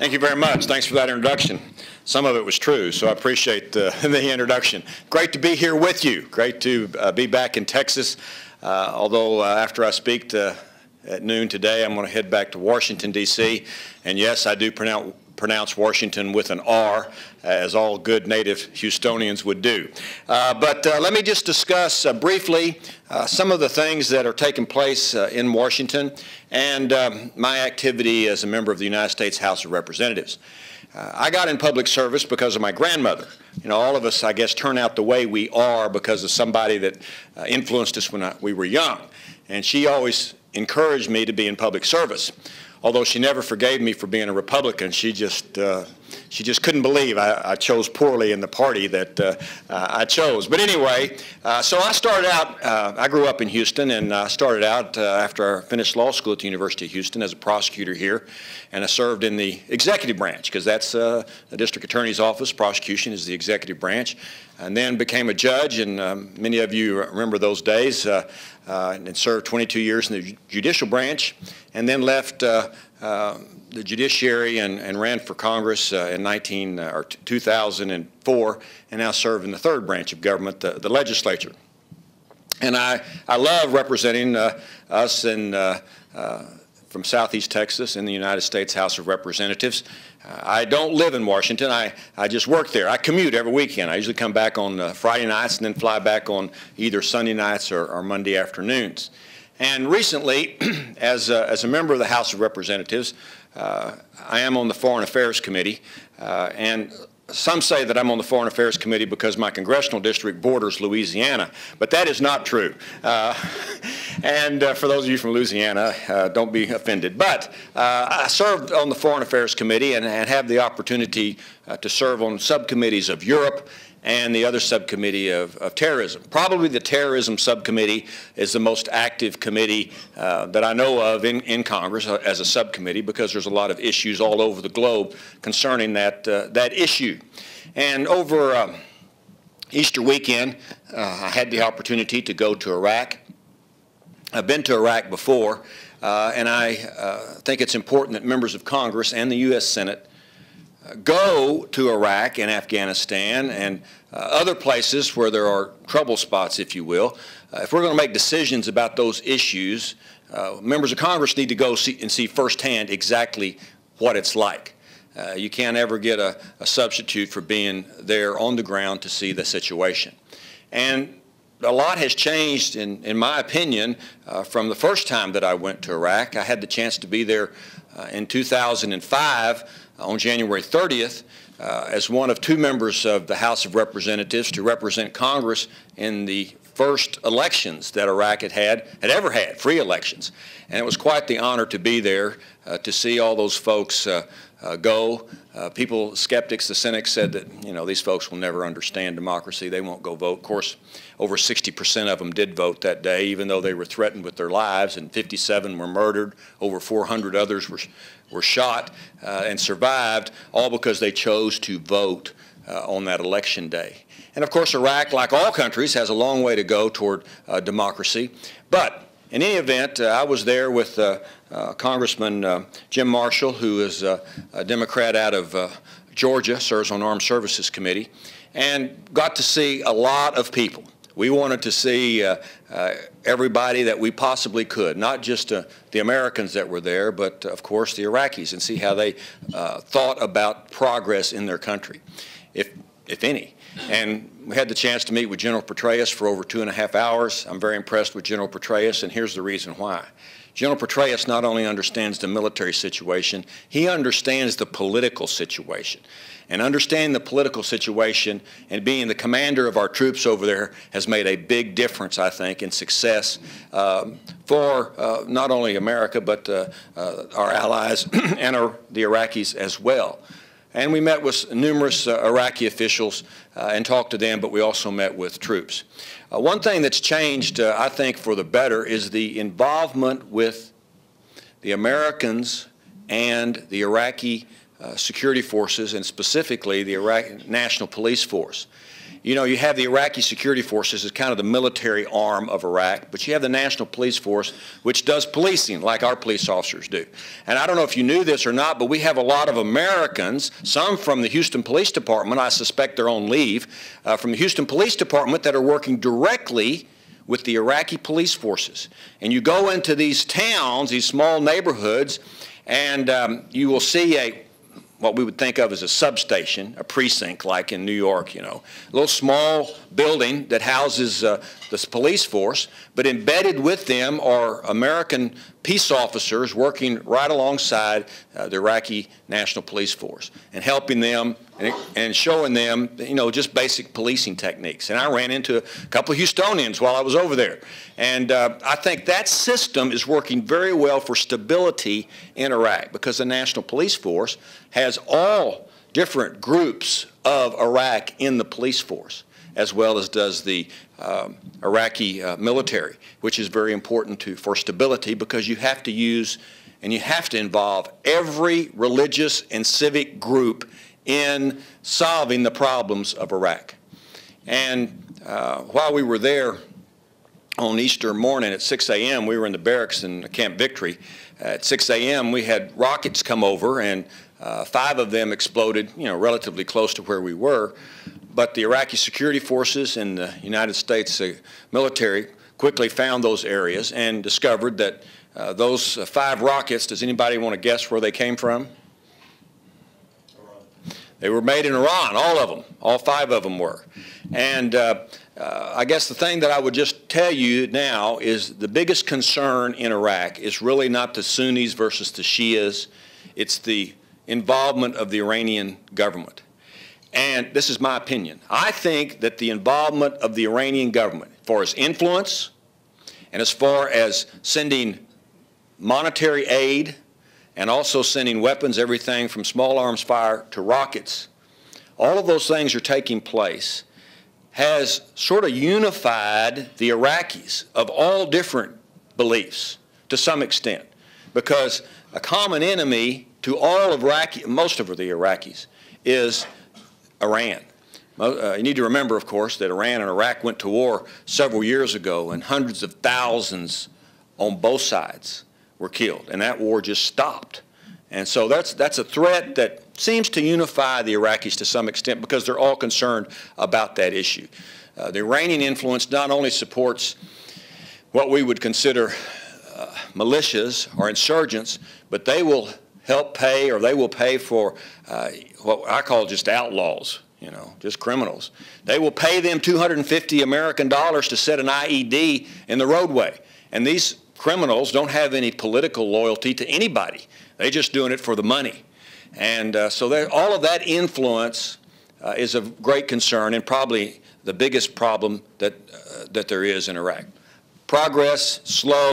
Thank you very much. Thanks for that introduction. Some of it was true, so I appreciate the introduction. Great to be here with you. Great to be back in Texas. Although after I speak at noon today, I'm going to head back to Washington, D.C. And yes, I do pronounce Washington with an R, as all good native Houstonians would do. But let me just discuss briefly some of the things that are taking place in Washington and my activity as a member of the United States House of Representatives. I got in public service because of my grandmother. You know, all of us, I guess, turn out the way we are because of somebody that influenced us when we were young. And she always encouraged me to be in public service. Although she never forgave me for being a Republican, she just couldn't believe I chose poorly in the party that I chose. But anyway, so I started out, I grew up in Houston, and I started out after I finished law school at the University of Houston as a prosecutor here, and I served in the executive branch, because that's the district attorney's office. Prosecution is the executive branch, and then became a judge, and many of you remember those days, and served 22 years in the judicial branch, and then left the judiciary and ran for Congress in 2004, and now serve in the third branch of government, the legislature. And I love representing us from Southeast Texas in the United States House of Representatives. I don't live in Washington. I just work there. I commute every weekend. I usually come back on Friday nights and then fly back on either Sunday nights or Monday afternoons. And recently, as a member of the House of Representatives, I am on the Foreign Affairs Committee, and some say that I'm on the Foreign Affairs Committee because my congressional district borders Louisiana, but that is not true. And for those of you from Louisiana, don't be offended. But I served on the Foreign Affairs Committee and have the opportunity to serve on subcommittees of Europe and the other subcommittee of terrorism. Probably the terrorism subcommittee is the most active committee that I know of in Congress as a subcommittee, because there's a lot of issues all over the globe concerning that issue. And over Easter weekend, I had the opportunity to go to Iraq. I've been to Iraq before, and I think it's important that members of Congress and the U.S. Senate go to Iraq and Afghanistan and other places where there are trouble spots, if you will. If we're going to make decisions about those issues, members of Congress need to go see firsthand exactly what it's like. You can't ever get a substitute for being there on the ground to see the situation. And a lot has changed, in my opinion, from the first time that I went to Iraq. I had the chance to be there in 2005 on January 30th as one of two members of the House of Representatives to represent Congress in the first elections that Iraq had ever had, free elections. And it was quite the honor to be there to see all those folks go. People, skeptics, the cynics said that, you know, these folks will never understand democracy. They won't go vote. Of course, over 60% of them did vote that day, even though they were threatened with their lives, and 57 were murdered. Over 400 others were shot and survived, all because they chose to vote on that election day. And of course, Iraq, like all countries, has a long way to go toward democracy. But in any event, I was there with Congressman Jim Marshall, who is a Democrat out of Georgia, serves on Armed Services Committee, and got to see a lot of people. We wanted to see everybody that we possibly could, not just the Americans that were there, but of course the Iraqis, and see how they thought about progress in their country, if any. And we had the chance to meet with General Petraeus for over 2.5 hours. I'm very impressed with General Petraeus, and here's the reason why. General Petraeus not only understands the military situation, he understands the political situation. And understanding the political situation and being the commander of our troops over there has made a big difference, I think, in success for not only America, but our allies and the Iraqis as well. And we met with numerous Iraqi officials and talked to them, but we also met with troops. One thing that's changed, I think, for the better is the involvement with the Americans and the Iraqi security forces, and specifically the Iraqi National Police Force. You know, you have the Iraqi security forces as kind of the military arm of Iraq, but you have the National Police Force, which does policing like our police officers do. And I don't know if you knew this or not, but we have a lot of Americans, some from the Houston Police Department, I suspect they're on leave, from the Houston Police Department that are working directly with the Iraqi police forces. And you go into these towns, these small neighborhoods, and you will see what we would think of as a substation, a precinct like in New York, you know, a little small building that houses this police force, but embedded with them are American peace officers working right alongside the Iraqi National Police Force and helping them and showing them, you know, just basic policing techniques. And I ran into a couple of Houstonians while I was over there. And I think that system is working very well for stability in Iraq because the National Police Force has all different groups of Iraq in the police force, as well as does the Iraqi military, which is very important for stability because you have to use and you have to involve every religious and civic group in solving the problems of Iraq. And while we were there on Easter morning at 6 a.m., we were in the barracks in Camp Victory. At 6 a.m., we had rockets come over, and 5 of them exploded, you know, relatively close to where we were. But the Iraqi security forces and the United States military quickly found those areas and discovered that those 5 rockets, does anybody want to guess where they came from? They were made in Iran, all of them. All 5 of them were. And I guess the thing that I would just tell you now is the biggest concern in Iraq is really not the Sunnis versus the Shias. It's the involvement of the Iranian government. And this is my opinion. I think that the involvement of the Iranian government, as far as influence and as far as sending monetary aid and also sending weapons, everything from small arms fire to rockets, all of those things are taking place, has sort of unified the Iraqis of all different beliefs to some extent, because a common enemy to all of most of the Iraqis is Iran. You need to remember, of course, that Iran and Iraq went to war several years ago, and hundreds of thousands on both sides were killed, and that war just stopped. And so that's a threat that seems to unify the Iraqis to some extent because they're all concerned about that issue. The Iranian influence not only supports what we would consider militias or insurgents, but they will help pay, or they will pay for what I call just outlaws, you know, just criminals. They will pay them $250 American to set an IED in the roadway. And these criminals don't have any political loyalty to anybody. They're just doing it for the money. And so all of that influence is of great concern and probably the biggest problem that there is in Iraq. Progress, slow.